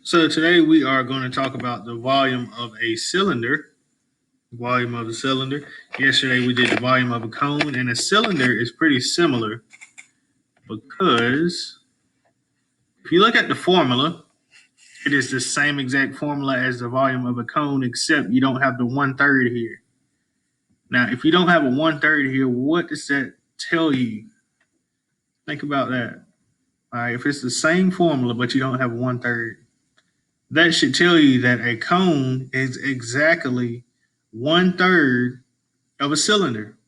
So today we are going to talk about the volume of a cylinder. Volume of a cylinder. Yesterday we did the volume of a cone, and a cylinder is pretty similar because if you look at the formula, it is the same exact formula as the volume of a cone, except you don't have the 1/3 here. Now, if you don't have a 1/3 here, what does that tell you? Think about that. All right, if it's the same formula but you don't have 1/3, that should tell you that a cone is exactly 1/3 of a cylinder.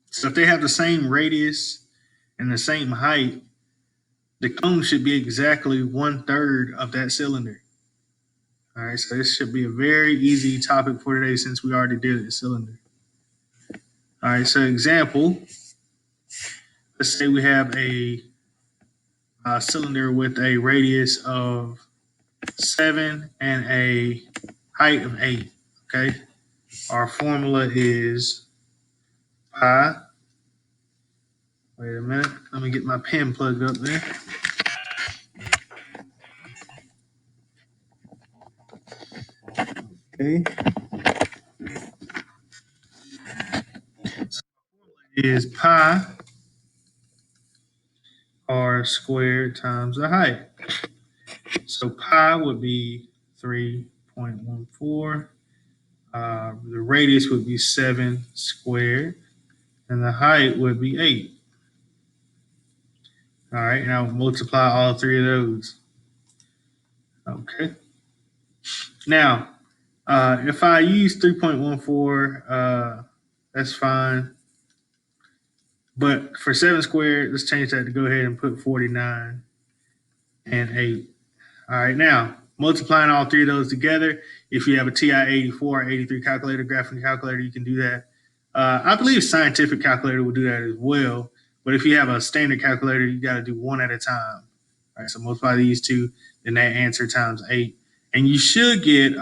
So if they have the same radius and the same height, the cone should be exactly 1/3 of that cylinder. All right, so this should be a very easy topic for today since we already did a cylinder. All right, so example, let's say we have a cylinder with a radius of 7 and a height of 8. Okay, our formula is pi. Wait a minute, let me get my pen plugged up there. Okay, so is pi r squared times the height. So pi would be 3.14. The radius would be 7 squared, and the height would be 8. All right, now multiply all three of those. Okay. Now, if I use 3.14, that's fine. But for 7 squared, let's change that to go ahead and put 49 and 8. All right, now multiplying all three of those together. If you have a TI-84 or 83 calculator, graphing calculator, you can do that. I believe scientific calculator will do that as well. But if you have a standard calculator, you got to do one at a time. All right, so multiply these two, then that answer times 8. And you should get,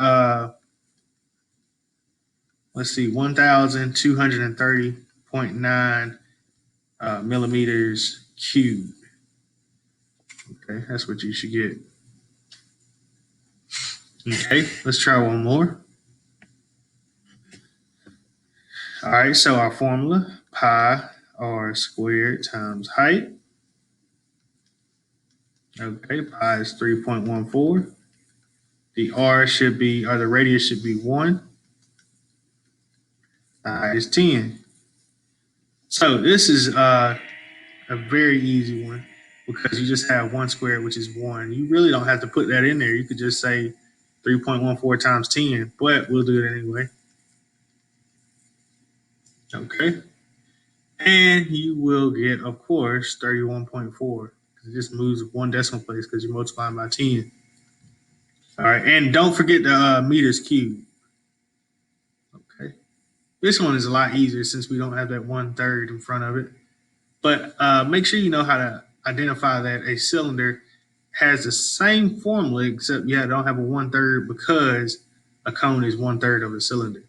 let's see, 1,230.9 millimeters cubed. Okay, that's what you should get. Okay, let's try one more. All right, so our formula, pi r squared times height. Okay, pi is 3.14. The r should be, or the radius should be 1. The height is 10. So this is a very easy one because you just have 1 squared, which is 1. You really don't have to put that in there. You could just say 3.14 times 10, but we'll do it anyway. Okay. And you will get, of course, 31.4. It just moves one decimal place because you're multiplying by 10. All right. And don't forget the meters cubed. Okay. This one is a lot easier since we don't have that 1/3 in front of it. But make sure you know how to identify that a cylinder has the same formula, except don't have a 1/3 because a cone is 1/3 of a cylinder.